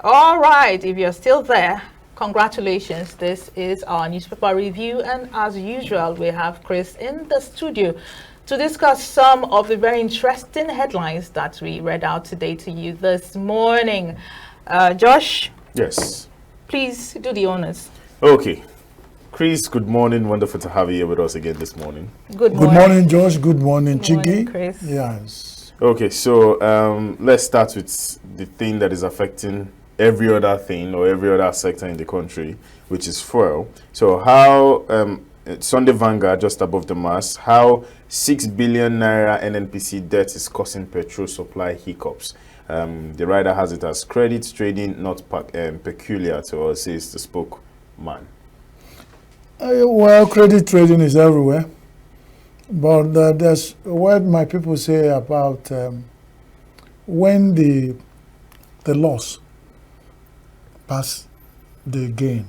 All right, if you're still there, congratulations. This is our newspaper review, and as usual, we have Chris in the studio to discuss some of the very interesting headlines that we read out today to you this morning. Josh? Yes. Please do the honors. Okay. Chris, good morning. Wonderful to have you here with us again this morning. Good morning. Good morning, Josh. Good morning, Good morning, Chigi. Chris. Yes. Okay, so let's start with the thing that is affecting every other thing or every other sector in the country, which is fuel. So how, Sunday Vanguard, just above the mass, how 6 billion naira NNPC debt is causing petrol supply hiccups. The writer has it as credit trading not peculiar to us, says the spokesman. Well, credit trading is everywhere. But there's what my people say about when the loss pass the gain,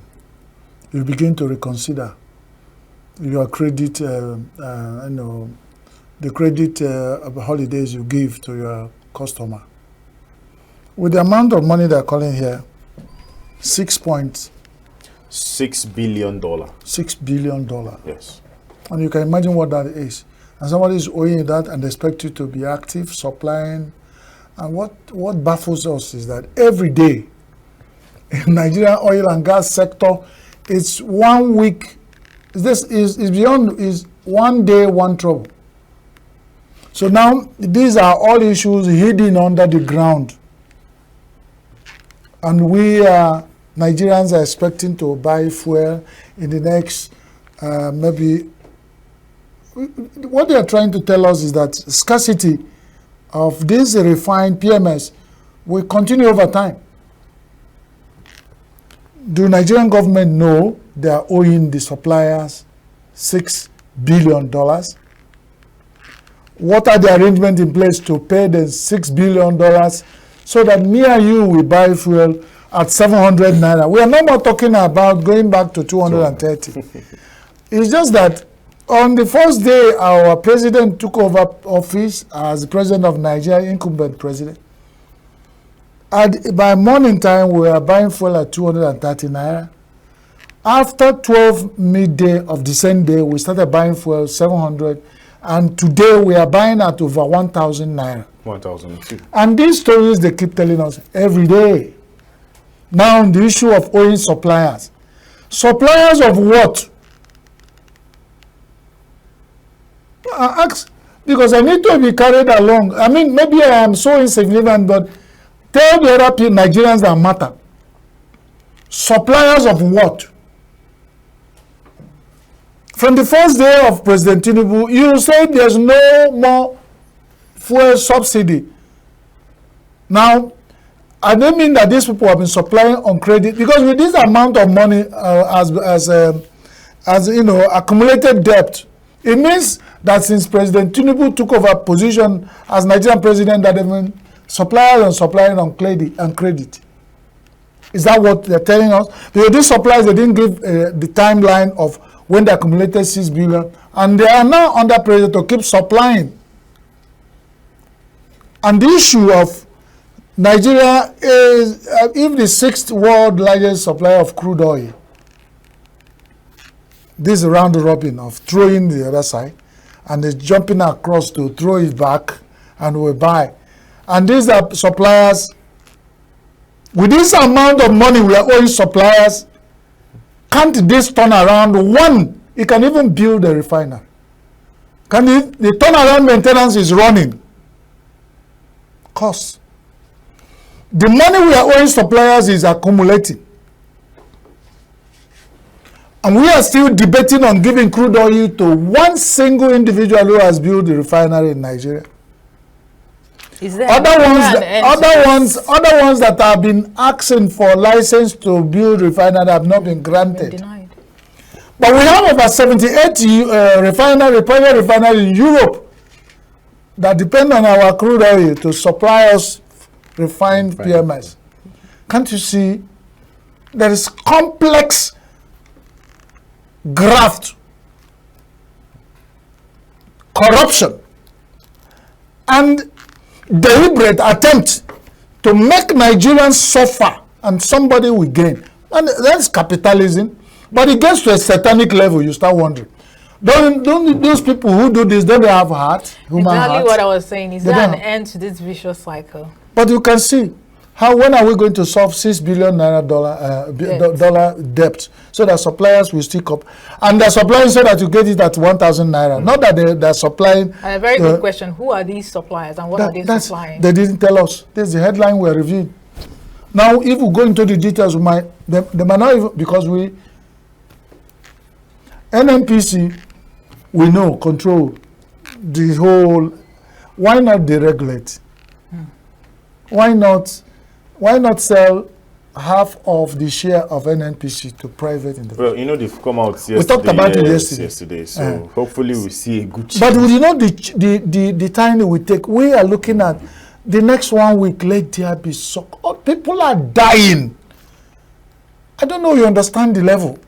you begin to reconsider your credit, the credit holidays you give to your customer. With the amount of money they're calling here, $6 billion. $6 billion. Yes. And you can imagine what that is. And somebody is owing you that and they expect you to be active, supplying. And what baffles us is that every day in Nigerian oil and gas sector, it's 1 week. This is beyond, is 1 day, one trouble. So now these are all issues hidden under the ground. And we Nigerians are expecting to buy fuel in the next maybe. What they are trying to tell us is that scarcity of this refined PMS will continue over time. Do Nigerian government know they are owing the suppliers $6 billion? What are the arrangements in place to pay the $6 billion so that me and you will buy fuel at 700 naira? We are no more talking about going back to 230. It's just that on the first day our president took over office as the president of Nigeria, incumbent president, by morning time we were buying fuel at 230 naira. After 12 midday of the same day, we started buying fuel 700, and today we are buying at over 1,000 naira. 1,002. And these stories they keep telling us every day. Now the issue of owing suppliers. Suppliers of what? I ask because I need to be carried along. I mean, maybe I am so insignificant, but tell the other people, Nigerians that matter. Suppliers of what? From the first day of President Tinubu, you say there's no more fuel subsidy. Now, I don't mean that these people have been supplying on credit, because with this amount of money as you know, accumulated debt, it means that since President Tinubu took over position as Nigerian president, that even suppliers are supplying on credit. Is that what they're telling us? Because these suppliers, they didn't give the timeline of when they accumulated 6 billion, and they are now under pressure to keep supplying. And the issue of Nigeria is, if the 6th world largest supplier of crude oil, this round robin of throwing the other side, and they're jumping across to throw it back, and we buy. And these are suppliers. With this amount of money we are owing suppliers, can't this turn around? One, it can even build a refinery. Can the turnaround maintenance is running? Cost. The money we are owing suppliers is accumulating. And we are still debating on giving crude oil to one single individual who has built the refinery in Nigeria. Is there Other ones that have been asking for license to build refinery have not been granted. Denied. But we have over 78 private refineries in Europe that depend on our crude oil to supply us refined PMS. Can't you see? There is complex graft, corruption, and deliberate attempt to make Nigerians suffer and somebody will gain. And that's capitalism. But it gets to a satanic level, you start wondering. Don't those people who do this, don't they have heart? Exactly what I was saying. Is there an end to this vicious cycle? But you can see how, when are we going to solve $6 billion dollar debt so that suppliers will stick up, and they're supplying so that you get it at 1,000 naira. Not that they're supplying. A very good question. Who are these suppliers and what are they supplying? They didn't tell us. This is the headline we're reviewing. Now, if we go into the details, they might not even, because NNPC, we know, control the whole. Why not deregulate? Why not sell half of the share of NNPC to private individuals? Well, you know, they've come out yesterday. We talked about it yesterday. So hopefully we see a good change. But you know the time it will take. We are looking at the next 1 week. Let there be people are dying. I don't know. You understand the level?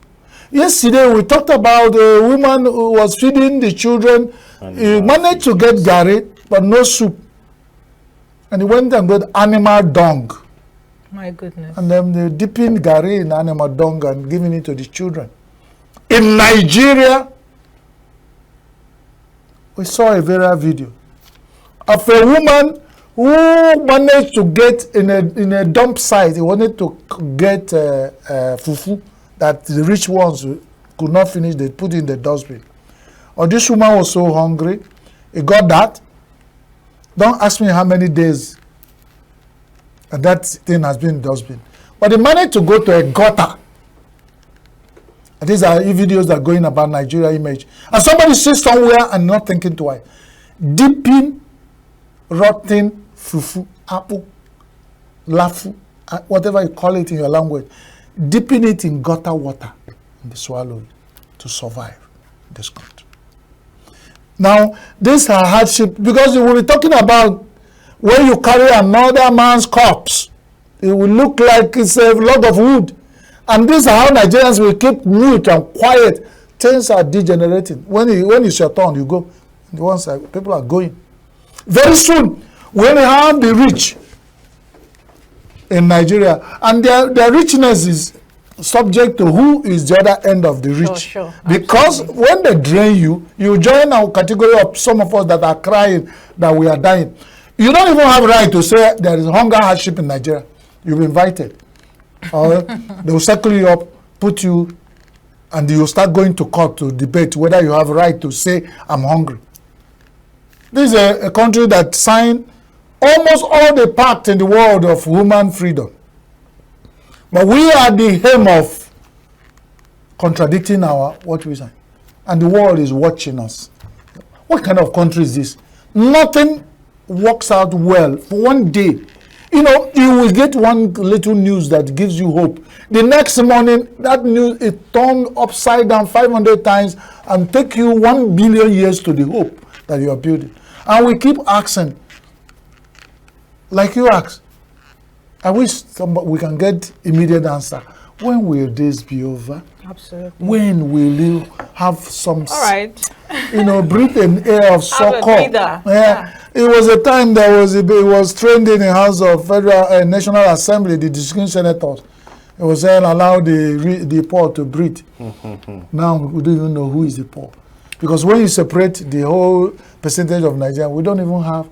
Yesterday we talked about a woman who was feeding the children. He managed to get gari, but no soup. And he went and got animal dung. My goodness. And then they're dipping gari in animal dung and giving it to the children. In Nigeria, we saw a viral video of a woman who managed to get in a dump site. He wanted to get fufu that the rich ones could not finish. They put in the dustbin. Or this woman was so hungry, he got that. Don't ask me how many days that thing has been in the dustbin. But he managed to go to a gutter. And these are videos that are going about Nigeria image. And somebody sits somewhere and not thinking twice. Dipping rotten fufu, apple, lafu, whatever you call it in your language. Dipping it in gutter water and they swallow it to survive in this country. Now, these are hardship, because we will be talking about when you carry another man's corpse, it will look like it's a log of wood. And these are how Nigerians will keep mute and quiet. Things are degenerating. When it's your turn, you go. The ones that people are going. Very soon, when we have the rich in Nigeria, and their richness is subject to who is the other end of the rich. Sure, because when they drain you, you join our category of some of us that are crying that we are dying. You don't even have right to say there is hunger hardship in Nigeria. You've been invited. Or they will circle you up, put you, and you start going to court to debate whether you have a right to say, I'm hungry. This is a country that signed almost all the pact in the world of human freedom. But we are the aim of contradicting what we say. And the world is watching us. What kind of country is this? Nothing works out well for one day. You know, you will get one little news that gives you hope. The next morning, that news is turned upside down 500 times and take you 1 billion years to the hope that you are building. And we keep asking, like you asked, I wish we can get immediate answer. When will this be over? Absolutely. When will you have some, all right, breathe an air of succor? Yeah. It was a time it was trending in the House of Federal National Assembly, the distinguished senators. It was saying allow the poor to breathe. Now we don't even know who is the poor. Because when you separate the whole percentage of Nigeria, we don't even have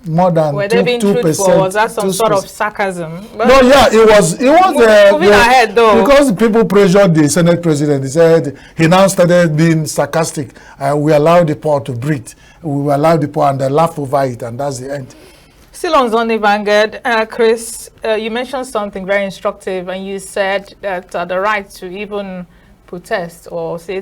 more than 2%. Were they being truthful? Was that some sort of sarcasm? No, yeah, it was moving ahead though. Because people pressured the Senate president. He said he now started being sarcastic. We allow the poor to breathe. We will allow the poor, and they laugh over it, and that's the end. Still on Sunday Vanguard, Chris, you mentioned something very instructive, and you said that the right to even protest or say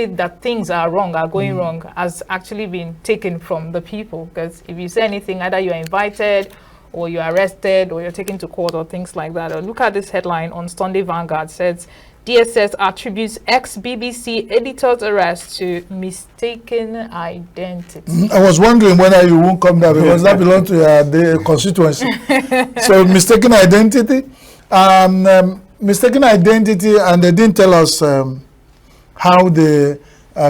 that things are wrong, are going wrong, has actually been taken from the people. Because if you say anything, either you're invited or you're arrested or you're taken to court or things like that. Or look at this headline on Sunday Vanguard. Says DSS attributes ex-BBC editor's arrest to mistaken identity. I was wondering whether you won't come there because that belongs to the constituency. So mistaken identity, and they didn't tell us how they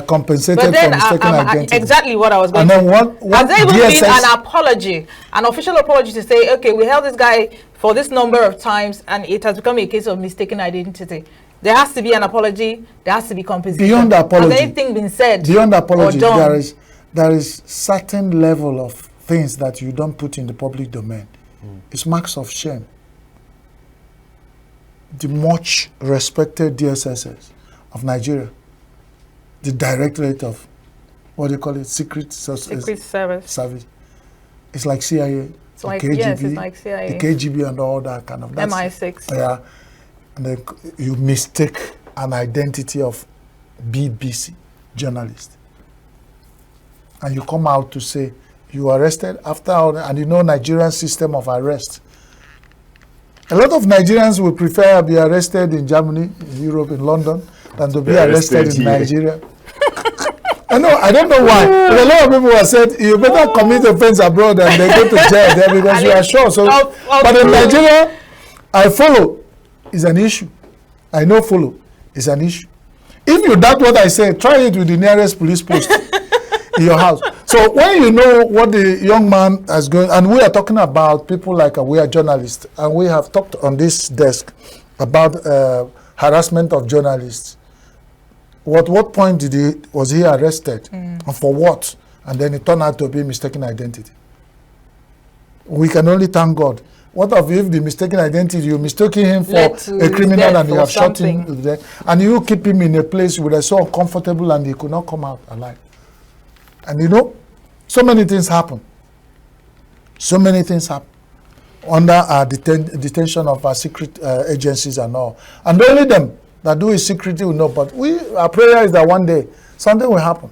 compensated for mistaken identity. Exactly what I was going to say. Has there even been an apology, an official apology to say, okay, we held this guy for this number of times, and it has become a case of mistaken identity. There has to be an apology. There has to be compensation. Beyond the apology, has anything been said? Beyond the apology, or done? there is certain level of things that you don't put in the public domain. It's marks of shame. The much respected DSSS of Nigeria, the Directorate of, what do you call it, Secret Service. It's like CIA, It's the like, KGB, yes, it's like CIA. the KGB and all that kind of. MI6. Yeah, and then you mistake an identity of BBC journalist, and you come out to say you arrested after all, and you know Nigerian system of arrest. A lot of Nigerians would prefer to be arrested in Germany, in Europe, in London, than to be arrested in Nigeria. I don't know why. But a lot of people have said you better commit offense abroad and they go to jail there because you are sure. So, but in Nigeria, I follow is an issue. I know follow is an issue. If you doubt what I say, try it with the nearest police post in your house. So when you know what the young man has going, and we are talking about people like we are journalists, and we have talked on this desk about harassment of journalists. What point was he arrested, and for what? And then it turned out to be mistaken identity. We can only thank God. What if the mistaken identity, you mistaking him for a criminal and you have shot him to death, and you keep him in a place where he's so uncomfortable and he could not come out alive. And you know, so many things happen. So many things happen under our detention of our secret agencies and all. And only them that do it secretly will know. But our prayer is that one day something will happen.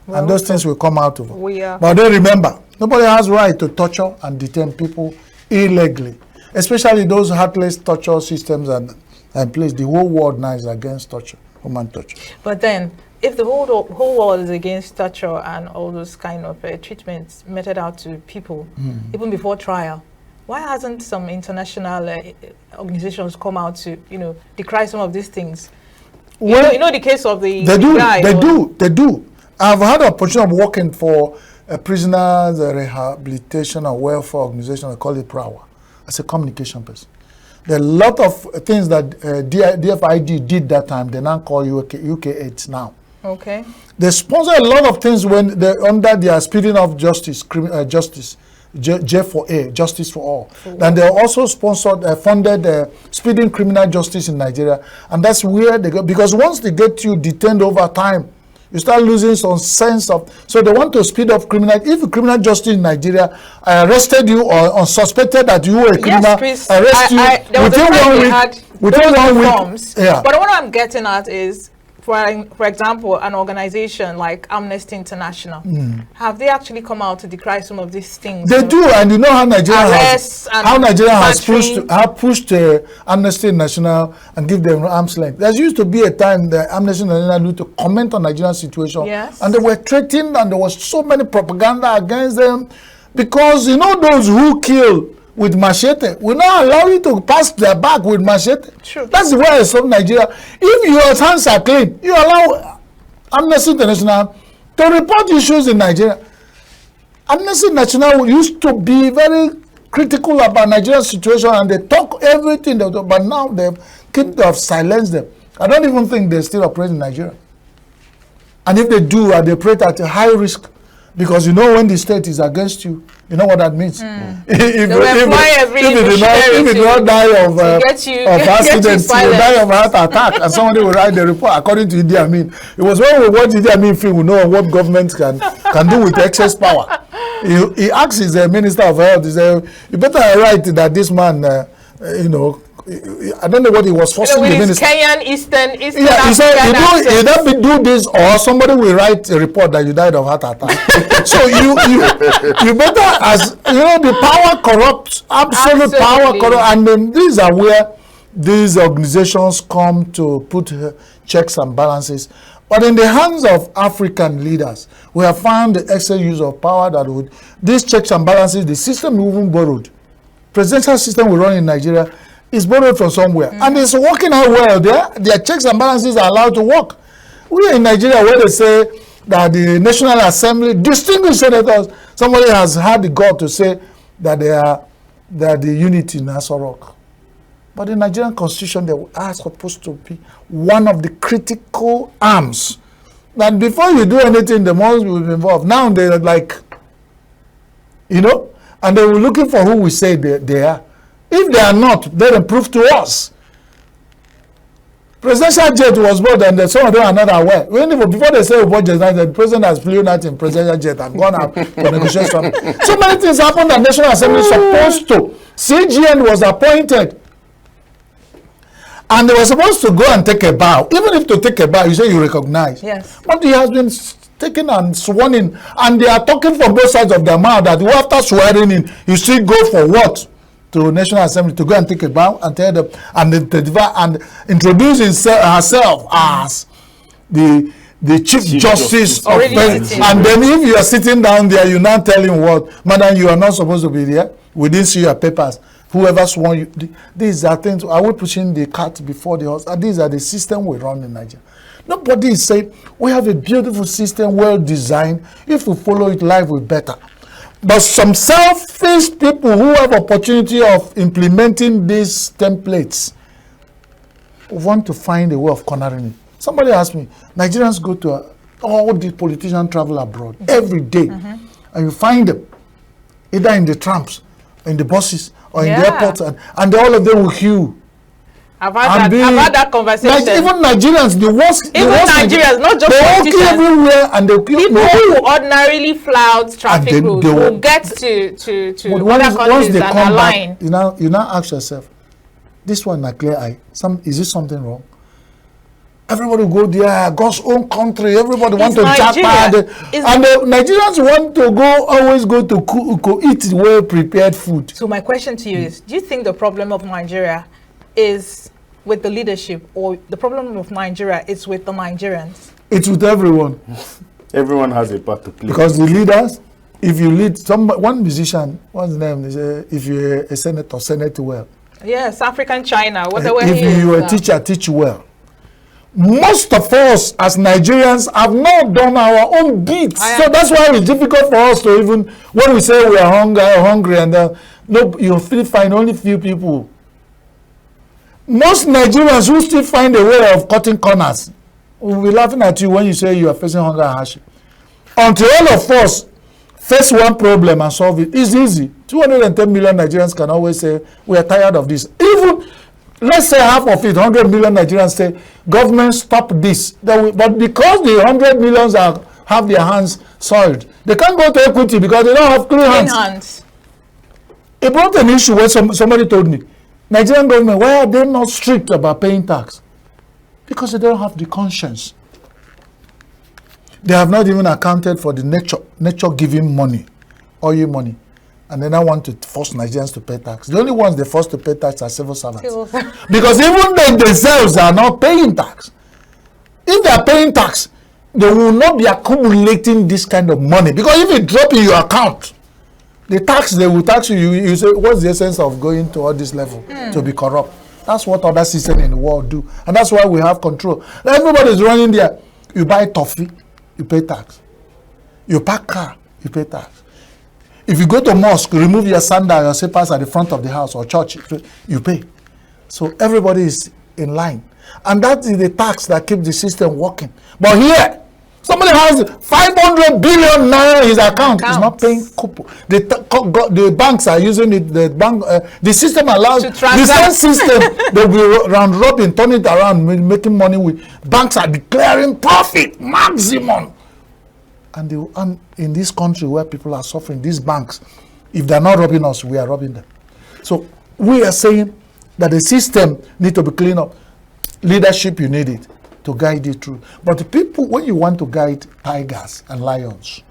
Well, and those things will come out of it. But then remember, nobody has right to torture and detain people illegally. Especially those heartless torture systems and place. The whole world now is against torture, human torture. But then, if the whole world is against torture and all those kind of treatments meted out to people, even before trial, why hasn't some international organizations come out to, decry some of these things? Well, you know the case of the guy. They do. I've had the opportunity of working for a prisoners rehabilitation and welfare organization. I call it PRAWA, as a communication person. There are a lot of things that DFID did that time. They now call UK AIDS now. Okay. They sponsor a lot of things when they're under their speeding of justice, J4A, Justice for All. Then they also funded speeding criminal justice in Nigeria. And that's where they go. Because once they get you detained over time, you start losing some sense of, so they want to speed up criminal. If criminal justice in Nigeria arrested you or suspected that you were a criminal, Chris, arrest you within 1 week. Yeah. But what I'm getting at is, for example, an organization like Amnesty International, have they actually come out to decry some of these things? They do, and you know how Nigeria has pushed Amnesty International and give them arm's length. There used to be a time that Amnesty International used to comment on Nigerian situation, and they were threatened, and there was so many propaganda against them, because those who kill with machete will not allow you to pass their back with machete. True. That's the way I saw Nigeria. If your hands are clean, you allow Amnesty International to report issues in Nigeria. Amnesty International used to be very critical about Nigeria's situation, and they talk everything, but now they silenced them. I don't even think they still operate in Nigeria. And if they do, they operate at a high risk. Because when the state is against you, you know what that means. If you do not die of accident, you die of heart attack, and somebody will write the report according to Idi Amin. It was when we watch Idi Amin film, we know what government can do with excess power. He asks his Minister of Health, he said, you better write that this man, I don't know what he was forcing the minister. Kenyan Eastern he said, either do this or somebody will write a report that you died of heart attack. So you better, as the power corrupts, absolute power corrupts, and then these are where these organizations come to put checks and balances. But in the hands of African leaders, we have found the excess use of power that would, these checks and balances, the system we even borrowed. Presidential system we run in Nigeria is borrowed from somewhere, and it's working out well. Their checks and balances are allowed to work. We are in Nigeria where they say that the National Assembly, distinguished senators, somebody has had the gut to say that they are they are the unity in Aso Rock. But the Nigerian constitution, they are supposed to be one of the critical arms. That before you do anything, the must will be involved. Now they're like, you know, and they were looking for who we say they are. If they are not, then prove to us. Presidential jet was bought, and some of them are not aware. Before they say budget, the president has flown out in presidential jet and gone out for negotiation. So many things happened that National Assembly is supposed to. CGN was appointed, and they were supposed to go and take a bow. Even if to take a bow, you say you recognize. Yes. But he has been taken and sworn in, and they are talking from both sides of their mouth that after swearing in, you still go for what? To National Assembly to go and take a bow and tell them and introduce herself as the Chief Justice of and then if you are sitting down there, you now tell him what, madam, you are not supposed to be there. We didn't see your papers. Whoever sworn you, these are things. Are we pushing the cart before the horse? These are the system we run in Nigeria. Nobody is saying we have a beautiful system, well designed. If we follow it, life will be better. But some selfish people who have opportunity of implementing these templates want to find a way of cornering it. Somebody asked me, Nigerians go to all the politicians travel abroad every day, and you find them either in the trams, in the buses, or in the airports, and all of them will queue. I've had that conversation. Even Nigerians, the worst. Even Nigerians, not just politicians. They everywhere, and they people who ordinarily flout traffic rules will get to other countries and align. You now ask yourself, this one a clear eye. Is this something wrong? Everybody go there, God's own country. Everybody want to japa, and the Nigerians want to always go to eat well prepared food. So my question to you is: do you think the problem of Nigeria is with the leadership, or the problem of Nigeria is with the Nigerians? It's with everyone. Everyone has a part to play. Because the leaders, if you lead one musician, what's his name? If you're a senator, senate well. Yes, African China. If you're a teacher, teach well. Most of us as Nigerians have not done our own bits. So that's why it's difficult for us to even, when we say we are hungry and no, you'll find only few people. Most Nigerians who still find a way of cutting corners will be laughing at you when you say you are facing hunger and hardship. Until all of us face one problem and solve it, it's easy. 210 million Nigerians can always say, we are tired of this. Even, let's say half of it, 100 million Nigerians say, government stop this. But because the 100 millions have their hands soiled, they can't go to equity because they don't have clean hands. It brought an issue where somebody told me, Nigerian government, why are they not strict about paying tax? Because they don't have the conscience. They have not even accounted for the nature giving money, oil money, and they now want to force Nigerians to pay tax. The only ones they force to pay tax are civil servants. Because even they themselves are not paying tax. If they are paying tax, they will not be accumulating this kind of money. Because if it drop in your account, the tax they will tax you, you say, what's the essence of going to all this level to be corrupt? That's what other systems in the world do. And that's why we have control. Everybody is running there. You buy toffee, you pay tax. You park car, you pay tax. If you go to mosque, remove your sandal, your slippers at the front of the house or church, you pay. So everybody is in line. And that is the tax that keeps the system working. But here, somebody has 500 billion naira in his account. He's not paying coupon. The banks are using it. The system allows the same system. They'll be round robin, turn it around, making money with. Banks are declaring profit maximum. And in this country where people are suffering, these banks, if they're not robbing us, we are robbing them. So we are saying that the system needs to be cleaned up. Leadership, you need it to guide you through. But the people, when you want to guide tigers and lions,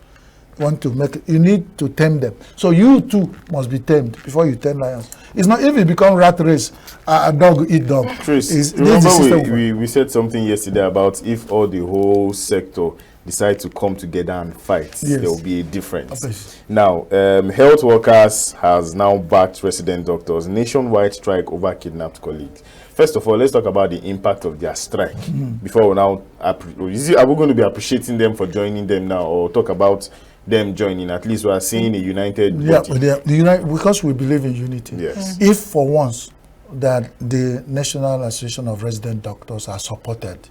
you need to tame them. So you too must be tamed before you tame lions. It's not if it become rat race, a dog eat dog. Chris, remember we said something yesterday about if all the whole sector decide to come together and fight, there will be a difference. Now, health workers has now backed resident doctors. Nationwide strike over kidnapped colleagues. First of all, let's talk about the impact of their strike before we now. Are we going to be appreciating them for joining them now, or talk about them joining. At least we are seeing a united Yeah, body. because we believe in unity. Yes. If for once that the National Association of Resident Doctors are supported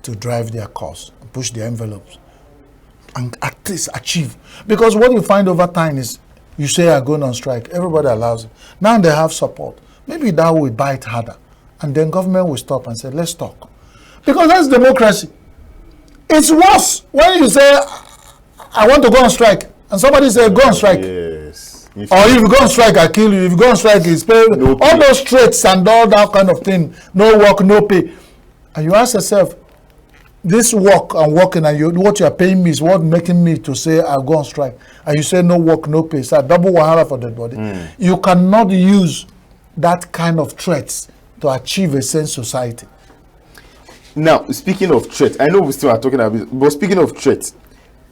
to drive their cause, push the envelopes, and at least achieve. Because what you find over time is, you say you're going on strike, everybody allows it. Now they have support. Maybe that will bite harder. And then government will stop and say, let's talk. Because that's democracy. It's worse when you say, I want to go on strike, and somebody says, go on strike. Yes. Or if you go on strike, I kill you. If you go on strike, it's pay. No pay. All those threats and all that kind of thing. No work, no pay. And you ask yourself, this work and working, and what you are paying me is what making me to say I'll go on strike. And you say no work, no pay. So double wahala for that body. You cannot use that kind of threats to achieve a sane society. Now, speaking of threats, I know we still are talking about it, but speaking of threats,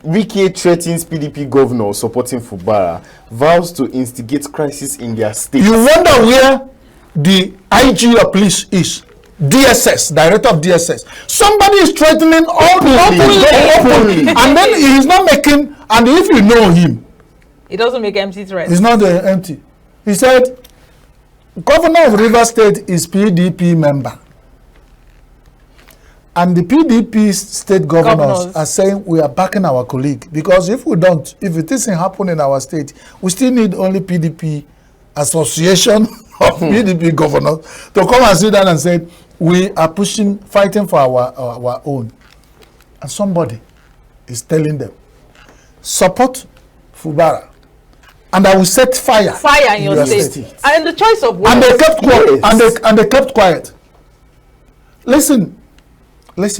Wike threatens PDP governor supporting Fubara, vows to instigate crisis in their state. You wonder where the IG of police is. DSS, director of DSS. Somebody is threatening all openly. And then he's not making, and if you know him, It doesn't make empty threats. it's not empty. He said, Governor of Rivers State is PDP member. And the PDP state governors are saying we are backing our colleague. Because if we don't, if it isn't happening in our state, we still need only PDP association of PDP governors to come and sit down and say, we are fighting for our own. And somebody is telling them, support Fubara. And I will set fire Fire in your state. And the choice of words. And they kept quiet. Yes. And they kept quiet. Listen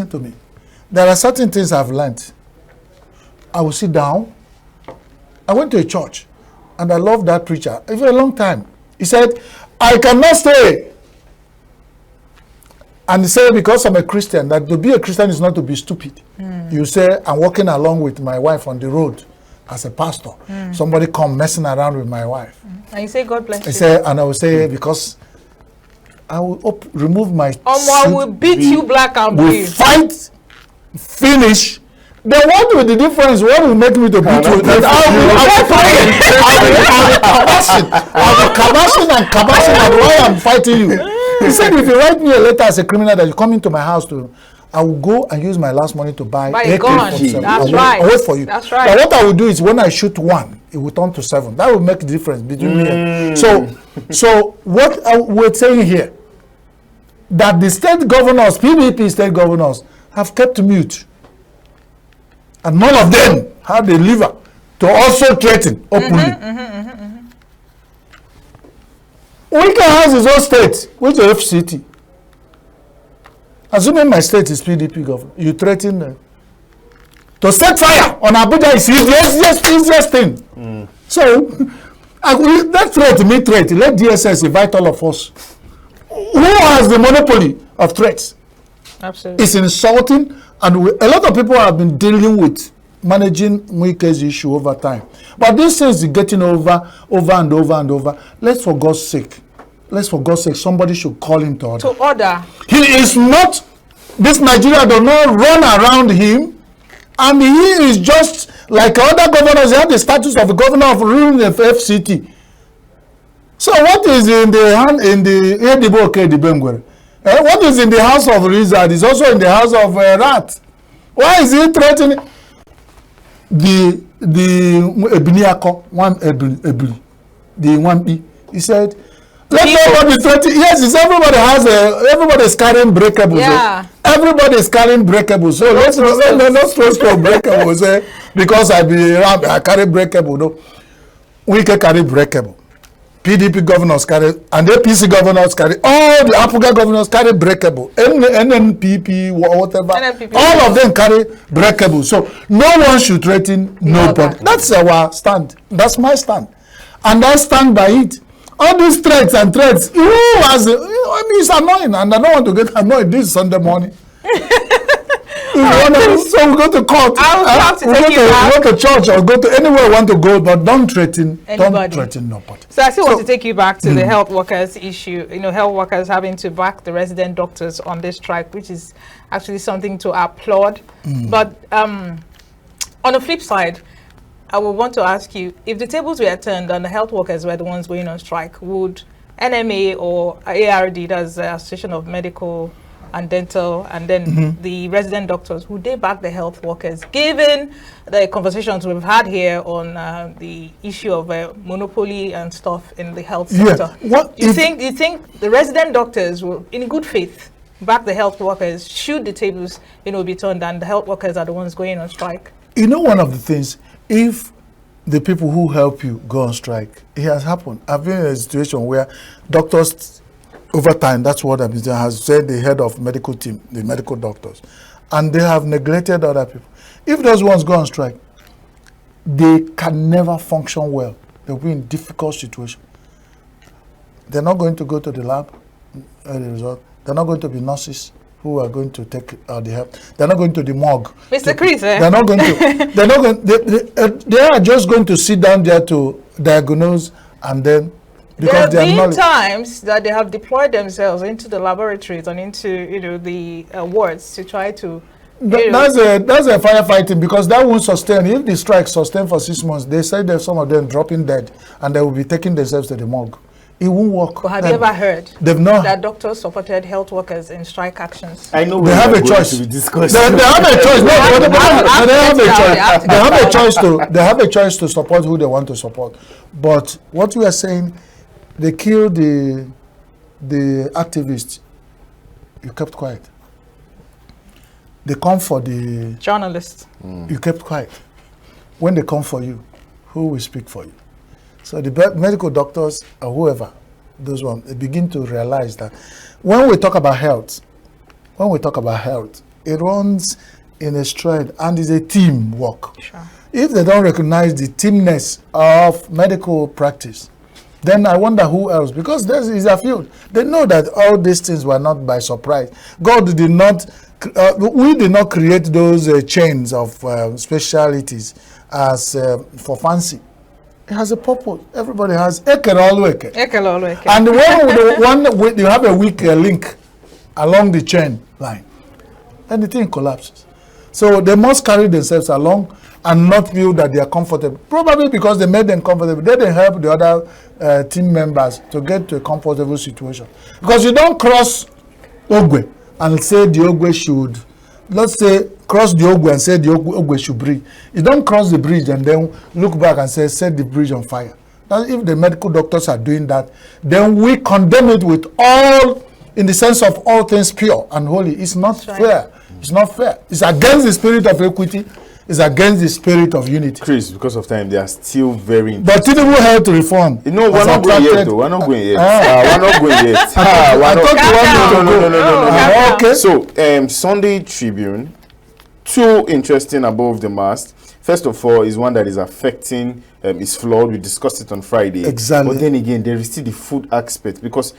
to me. There are certain things I've learned. I will sit down. I went to a church, and I love that preacher. For a long time, he said, I cannot stay. And he said, because I'm a Christian, that to be a Christian is not to be stupid. You say, I'm walking along with my wife on the road as a pastor. Somebody come messing around with my wife. And you say, God bless I you. say, and I will say, because I will remove my I will beat you black and blue. we fight, finish. Then what will the difference? What will make me to beat you? That I will kabashing and why I'm fighting you. He said, if you write me a letter as a criminal that you come into my house to, I will go and use my last money to buy a gun. That's right. I'll wait for you. That's right. But what I will do is when I shoot one, it will turn to 7. That will make the difference between me and so what we're saying here, that the state governors, PDP state governors, have kept mute. And none of them have the liver to also threaten openly. Wike has his own state, which is FCT. Assuming my state is PDP governor, you threaten them. To set fire on Abuja is the easiest thing. So, that threat, let DSS invite all of us. Who has the monopoly of threats? Absolutely. It's insulting, and a lot of people have been dealing with managing Wike's issue over time. But this thing is getting over and over. Let's for God's sake, somebody should call him to order. To order. He is not, this Nigeria does not run around him, and he is just like other governors. They have the status of a governor of ruling the FCT. So what is in the what is in the house of Rizad is also in the house of Rat. Why is he threatening the Ebiniako, the 1B? He said, let nobody threaten. Yes, it's everybody is carrying breakables. Yeah. Everybody is carrying breakables. So let's not supposed to breakables because I carry breakable. No, we can carry breakable. PDP governors carry, and APC governors carry, all the Apuga governors carry breakable. NNPP, whatever, NNPP, all of them carry breakable. So no one should threaten nobody. That's our stand. That's my stand. And I stand by it. All these threats, it's annoying, and I don't want to get annoyed this Sunday morning. So we go to court. We go to church or go to anywhere we want to go, but don't threaten anybody. Don't threaten nobody. So I still want to take you back to the health workers issue. Health workers having to back the resident doctors on this strike, which is actually something to applaud. But on the flip side, I would want to ask you, if the tables were turned and the health workers were the ones going on strike, would NMA or ARD, that's the Association of Medical and Dental, and then the resident doctors, would they back the health workers, given the conversations we've had here on the issue of monopoly and stuff in the health sector? What Do you think the resident doctors will, in good faith, back the health workers should the tables, be turned and the health workers are the ones going on strike? One of the things, if the people who help you go on strike, it has happened. I've been in a situation where doctors, over time, that's what I've been saying, has said the head of medical team, the medical doctors, and they have neglected other people. If those ones go on strike, they can never function well. They'll be in difficult situation. They're not going to go to the lab, as a result. They're not going to be nurses who are going to take the help. They're not going to the morgue. Mr. Chris, They're not going to. They're not going. They are just going to sit down there to diagnose, and then because there have been times that they have deployed themselves into the laboratories and into the wards to try to. That's a firefighting, because that won't sustain. If the strike sustain for 6 months, they say that some of them dropping dead and they will be taking themselves to the morgue. It won't work. But have you ever heard that doctors supported health workers in strike actions? I know they have a choice. They have a choice. They have a choice to support who they want to support. But what we are saying, they killed the activists. You kept quiet. They come for the journalists. You kept quiet. When they come for you, who will speak for you? So the medical doctors or whoever, those ones, they begin to realize that when we talk about health, it runs in a stride and is a team work. Sure. If they don't recognize the teamness of medical practice, then I wonder who else, because this is a field. They know that all these things were not by surprise. God did not, we did not create those chains of specialities as for fancy. It has a purpose. Everybody has Ekelolweke. And when you have a weak link along the chain line, then the thing collapses. So they must carry themselves along and not feel that they are comfortable. Probably because they made them comfortable. They didn't help the other team members to get to a comfortable situation. Because you don't cross Ogwe and say the Ogwe should, let's say, cross the Ogwe and say the Ogwe should bridge. You don't cross the bridge and then look back and say, set the bridge on fire. Now, if the medical doctors are doing that, then we condemn it with all, in the sense of all things pure and holy. It's not fair. It's not fair. It's against the spirit of equity. It's against the spirit of unity. Chris, because of time, they are still very. But Tinubu health reform. No, we're not going yet, though. We're not going yet. We're not going yet. No. Okay. So, Sunday Tribune, two interesting above the mast. First of all, is one that is affecting, is flawed. We discussed it on Friday. Exactly. But then again, there is still the food aspect, because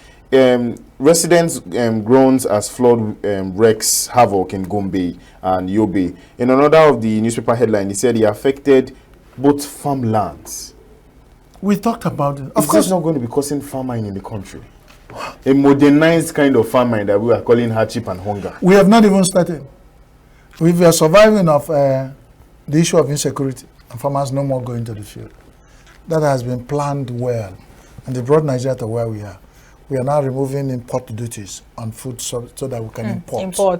residents groans as flood wreaks havoc in Gombe and Yobe. In another of the newspaper headline, he said he affected both farmlands. We talked about it. Of course, it's not going to be causing famine in the country. A modernized kind of famine that we are calling hardship and hunger. We have not even started. We are surviving of the issue of insecurity and farmers no more going to the field. That has been planned well, and they brought Nigeria to where we are. We are now removing import duties on food so that we can import.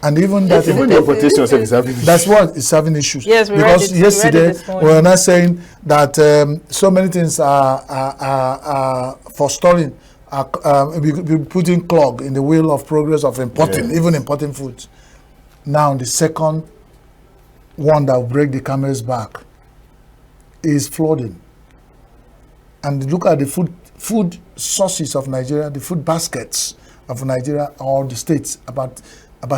And even that, even the importation is having issues. That's what is having issues. Yes, because yesterday we were not saying that so many things are for storing, we putting clog in the wheel of progress of importing, even importing foods. Now the second one that will break the camel's back is flooding. And look at the food sources of Nigeria, the food baskets of Nigeria, all the states, about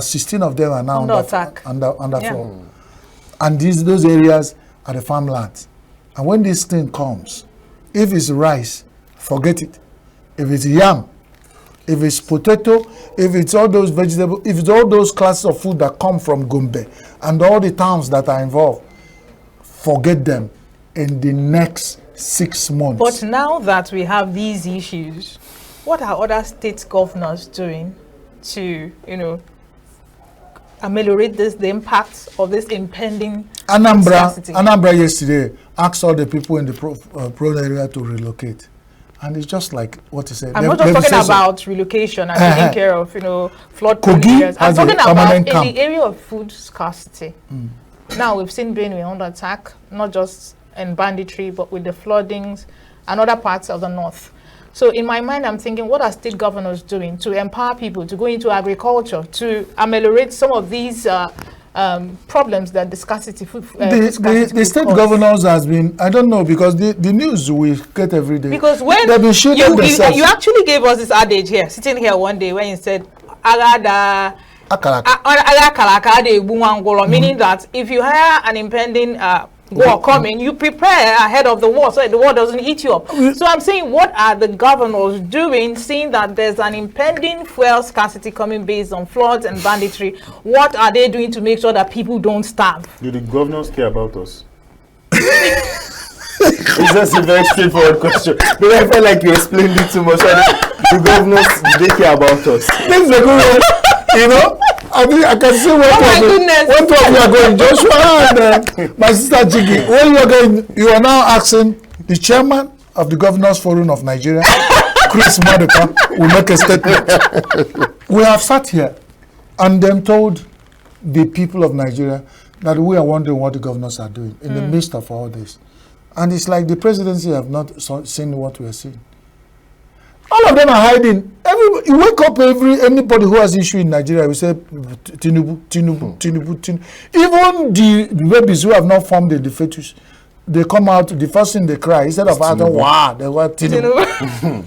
16 of them are now under flood. And those areas are the farmlands. And when this thing comes, if it's rice, forget it. If it's yam, if it's potato, if it's all those vegetables, if it's all those classes of food that come from Gombe and all the towns that are involved, forget them in the next 6 months. But now that we have these issues, what are other state governors doing to, ameliorate the impacts of this impending scarcity? Anambra yesterday asked all the people in the prone area to relocate. And it's just like what he said. I'm not just talking about relocation and taking care of, flood-prone areas. I'm talking about in the area of food scarcity. Now we've seen Benue under attack, not just in banditry, but with the floodings and other parts of the north. So in my mind, I'm thinking, what are state governors doing to empower people to go into agriculture, to ameliorate some of these problems that the scarcity food the state governors has been, I don't know, because the news we get every day. Because when you actually gave us this adage here, sitting here one day, when you said meaning that if you hear an impending war coming, you prepare ahead of the war so that the war doesn't eat you up. So I'm saying, what are the governors doing, seeing that there's an impending fuel scarcity coming based on floods and banditry? What are they doing to make sure that people don't starve? Do the governors care about us? It's just a very straightforward question. But I feel like you explained it too much. The governors, do they care about us? This is a good one, I can see one two of you are going. Joshua and my sister Jiggy, when you are going, you are now asking the chairman of the Governors Forum of Nigeria, Chris Maduka, will make a statement. We have sat here and then told the people of Nigeria that we are wondering what the governors are doing in the midst of all this. And it's like the presidency have not seen what we are seeing. All of them are hiding. You wake up anybody who has issue in Nigeria, we say Tinubu. Even the babies who have not formed the fetus, they come out, the first thing they cry, instead of wow, they were Tinubu.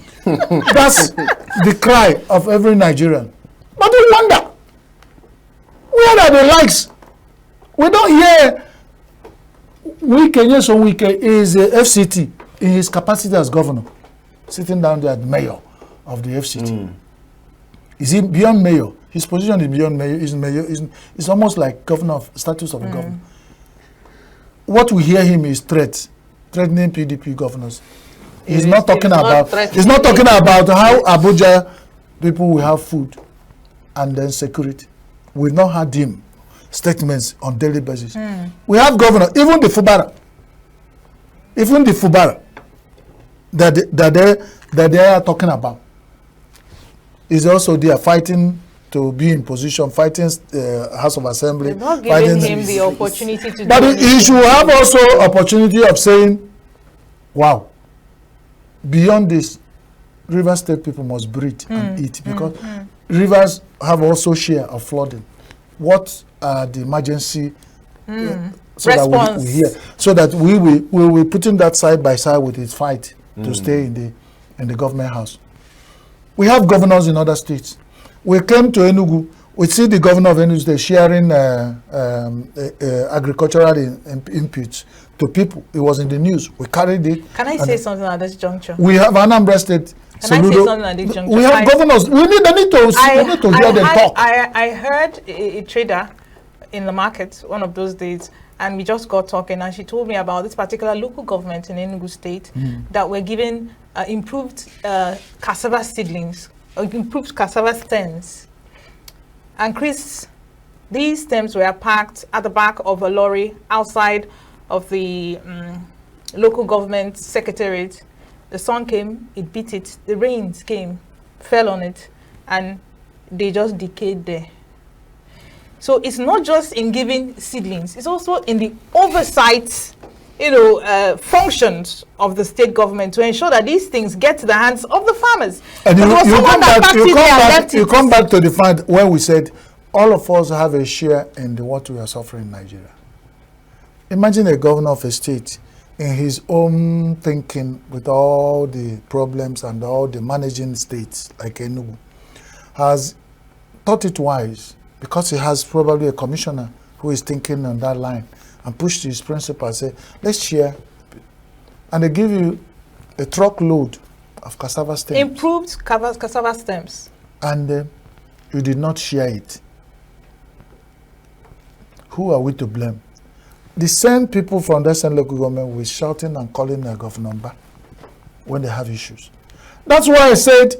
That's the cry of every Nigerian. But we wonder, where are the likes? We don't hear Wike is a FCT in his capacity as governor, sitting down there as mayor of the FCT. Is he beyond mayor? His position is beyond mayor. Is almost like governor of status of a governor. What we hear him is threatening PDP governors. He's not talking about how Abuja people will have food and then security. We've not had him statements on daily basis. We have governors, even the Fubara that they are talking about is also there fighting to be in position, fighting House of Assembly. They're not giving him the opportunity to but he should have also opportunity of saying, wow, beyond this, Rivers State people must breathe and eat, because rivers have also share of flooding. What are the emergency so response that we hear, so that we will putting that side by side with its fight to stay in the government house. We have governors in other states. We came to Enugu. We see the governor of Enugu State sharing agricultural inputs to people. It was in the news. We carried it. Can I say something at this juncture? We have Anambra State. Can I say something at this juncture? We have governors. We need to hear them talk. I heard a trader in the market one of those days, and we just got talking, and she told me about this particular local government in Enugu State that were given improved cassava seedlings, improved cassava stems. And Chris, these stems were packed at the back of a lorry outside of the local government secretariat. The sun came, it beat it, the rains came, fell on it, and they just decayed there. So it's not just in giving seedlings, it's also in the oversight, functions of the state government to ensure that these things get to the hands of the farmers. And you come back to the fact when we said all of us have a share in what we are suffering in Nigeria. Imagine a governor of a state in his own thinking, with all the problems and all the managing states like Enugu, has thought it wise, because he has probably a commissioner who is thinking on that line, and pushed his principal and say, let's share. And they give you a truckload of cassava stems. Improved cassava stems. And you did not share it. Who are we to blame? The same people from that same local government were shouting and calling their governor back when they have issues. That's why I said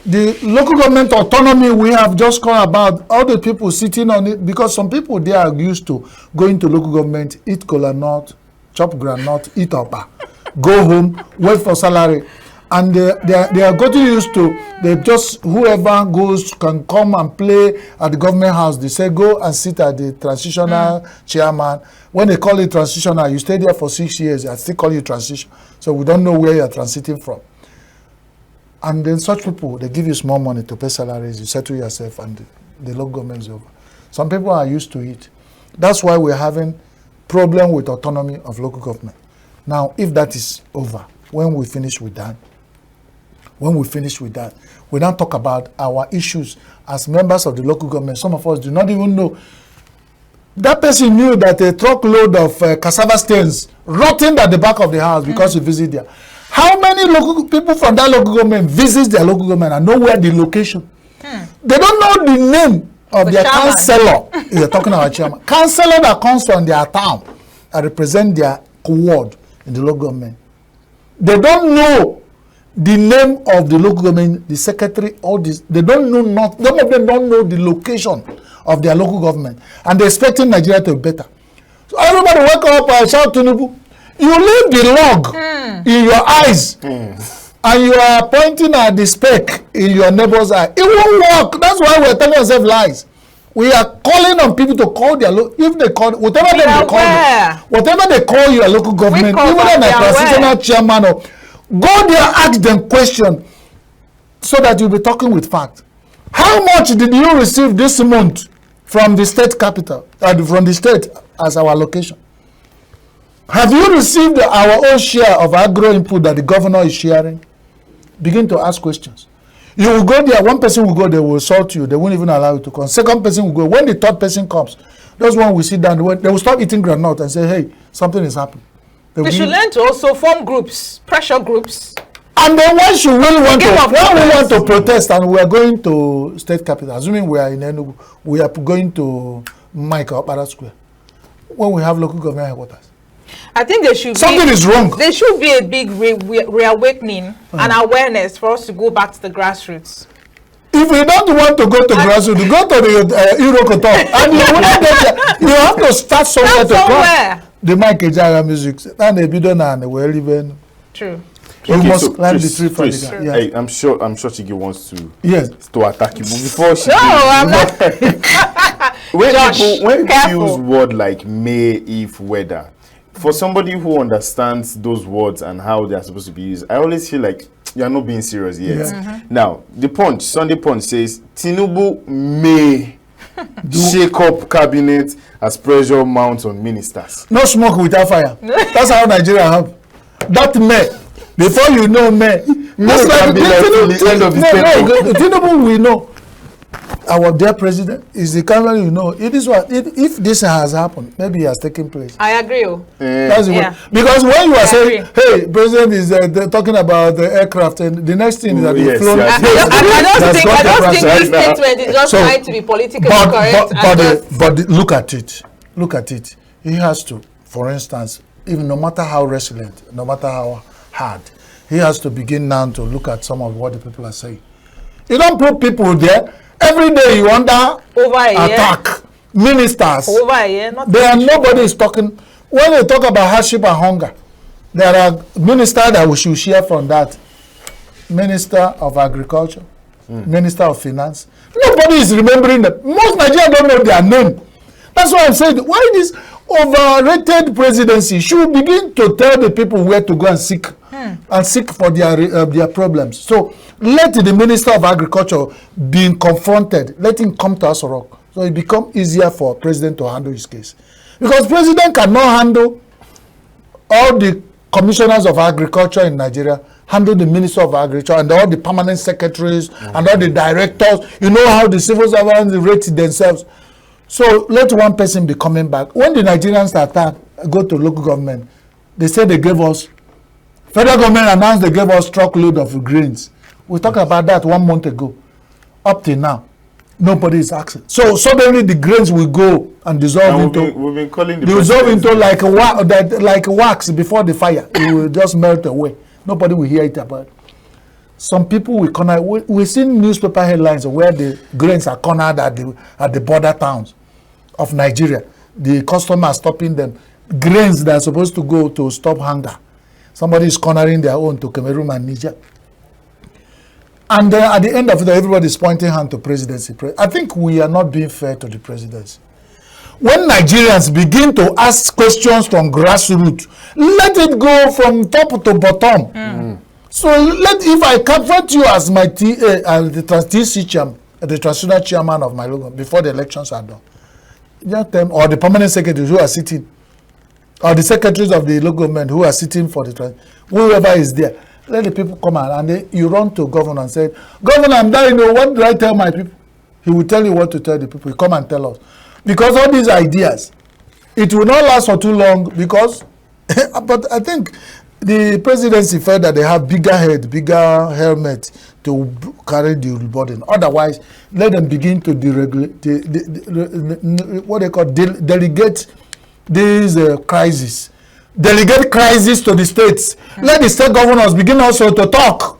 the local government autonomy we have just called about, all the people sitting on it, because some people they are used to going to local government, eat kola nut, chop groundnut, eat oppa, go home, wait for salary. And they are getting used to, they just, whoever goes can come and play at the government house. They say, go and sit at the transitional chairman. When they call it transitional, you stay there for 6 years, I still call you transition. So we don't know where you're transiting from. And then such people, they give you small money to pay salaries, you settle yourself, and the local government is over. Some people are used to it. That's why we're having problem with autonomy of local government. Now, if that is over, when we finish with that, we now talk about our issues as members of the local government. Some of us do not even know. That person knew that a truckload of cassava stems rotting at the back of the house because he visited there. How many local people from that local government visits their local government and know where the location? They don't know the name of their councillor. You're talking about chairman. Councillor that comes from their town and represent their ward in the local government. They don't know the name of the local government, the secretary, all this. They don't know, some of them don't know the location of their local government. And they're expecting Nigeria to be better. So everybody wake up and shout Tinubu. You leave the log in your eyes and you are pointing at the speck in your neighbor's eye. It won't work. That's why we're telling ourselves lies. We are calling on people to call their if they call whatever they call them, whatever they call your local government, even a transitional chairman or go there, ask them question so that you'll be talking with fact. How much did you receive this month from the state capital, from the state as our location? Have you received our own share of agro input that the governor is sharing? Begin to ask questions. You will go there, one person will go, they will assault you, they won't even allow you to come. Second person will go. When the third person comes, those one will sit down, they will stop eating groundnut and say, hey, something is happening. They should learn to also form groups, pressure groups. And then once you really want to protest, and we are going to state capital, assuming we are in Enugu, we are going to Mike or Para Square, when we have local government headquarters. I think there should something is wrong. There should be a big reawakening and awareness for us to go back to the grassroots. If you don't want to go to grassroots, go to the Eurocoton, and you will not get there. You have to start somewhere to come. The Mike Ejara music, and the Bidona and the well even. True. We must climb the tree for the guy. Yeah. I'm sure Chigi wants to attack you, but before she I'm not. when people use word like may, if, whether, for somebody who understands those words and how they are supposed to be used, I always feel like you are not being serious yet. Yeah. Now, the Sunday Punch says Tinubu may shake up cabinet as pressure mounts on ministers. No smoke without fire. That's how Nigeria have. That may, before you know may. That's like the end of the statement. Tinubu we know. Our dear president is the kind you know. It is what if this has happened, maybe it has taken place. I agree. That's because when you are saying, "Hey, president is talking about the aircraft," and the next thing is that they've flown. I don't think this statement is just trying to be politically correct. But look at it. Look at it. He has to, for instance, even no matter how resilient, no matter how hard, he has to begin now to look at some of what the people are saying. You don't put people there. Every day you under attack. Ministers. Over a year. Nobody is talking. When they talk about hardship and hunger, there are ministers that we should share from that. Minister of Agriculture, Minister of Finance. Nobody is remembering them. Most Nigerians don't know their name. That's why I'm saying, why this overrated presidency should begin to tell the people where to go and seek for their problems. So let the Minister of Agriculture be confronted. Let him come to Aso, so it becomes easier for president to handle his case. Because president cannot handle all the commissioners of agriculture in Nigeria, handle the Minister of Agriculture and all the permanent secretaries and all the directors. You know how the civil servants rate themselves. So let one person be coming back. When the Nigerians go to local government, they say they gave us, federal government announced they gave us truckload of grains. We talked about that 1 month ago. Up till now, nobody is asking. So suddenly the grains will go and dissolve we've been calling like wax before the fire. It will just melt away. Nobody will hear it about it. some people will corner. We've seen newspaper headlines where the grains are cornered at the border towns of Nigeria. The customer are stopping them. Grains that are supposed to go to stop hunger. Somebody is cornering their own to Cameroon and Niger. And then at the end of it, everybody is pointing hand to presidency. I think we are not being fair to the presidency. When Nigerians begin to ask questions from grassroots, let it go from top to bottom. So if I confront you as my the transitional chairman of my local before the elections are done, just tell me, or the permanent secretaries who are sitting, or the secretaries of the local government who are sitting for the whoever is there, let the people come out, and then you run to governor and say, Governor, I'm dying. What do I tell my people? He will tell you what to tell the people. He come and tell us. Because all these ideas, it will not last for too long because, but I think the presidency felt that they have bigger head, bigger helmet to carry the burden. Otherwise, let them begin to deregulate, what they call delegate these crises. Delegate crisis to the states. Let the state governors begin also to talk.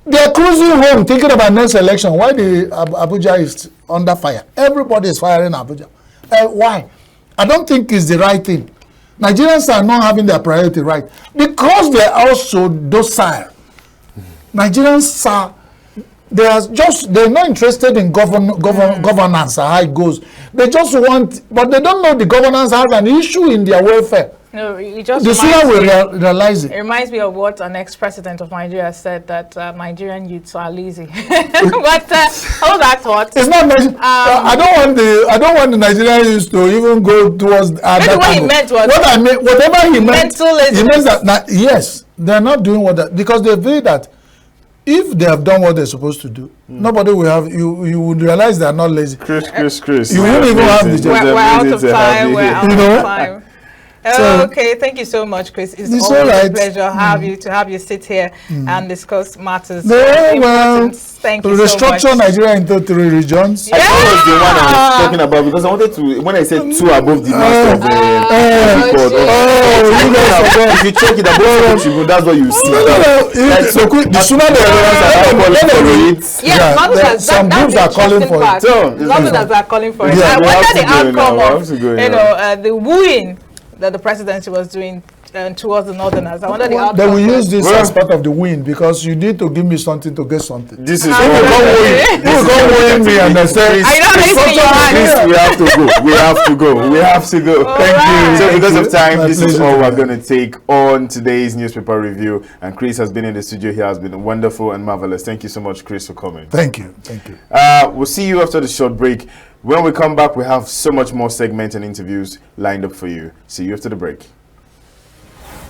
They are cruising home thinking about next election. Why the Abuja is under fire? Everybody is firing Abuja. Why? I don't think it's the right thing. Nigerians are not having their priority right because they are also docile. Nigerians are they're not interested in governance or how it goes. They just want, but they don't know the governance has an issue in their welfare. No, it just the sooner we realize it. It reminds me of what an ex-president of Nigeria said, that Nigerian youths are lazy. But all that thought. It's not. I don't want the Nigerian youths to even go towards. What he meant was. Whatever he meant. He means that yes, they're not doing because they feel that if they have done what they're supposed to do, nobody will have. You would realize they are not lazy. Chris. You won't even have the job. We're out of time. We're out of time. So, okay, thank you so much, Chris. It's always a pleasure to have you sit here and discuss matters. Thank you so much. Restructure Nigeria into 3 regions. Yeah. That was the one I was talking about because I wanted to, when I said 2 above the master of the record. If you check it above the tribune, that's what you see. The sooner some groups are calling for it. Some are calling for it. I wonder the outcome of the wooing that the presidency was doing towards the northerners. I wonder the outcome. They will use this as part of the win because you need to give me something to get something. This is you go win me and they say, we have to go. Thank you. So because of time, this is all we're going to take on today's newspaper review. And Chris has been in the studio. He has been wonderful and marvelous. Thank you so much, Chris, for coming. Thank you. We'll see you after the short break. When we come back, we have so much more segments and interviews lined up for you. See you after the break.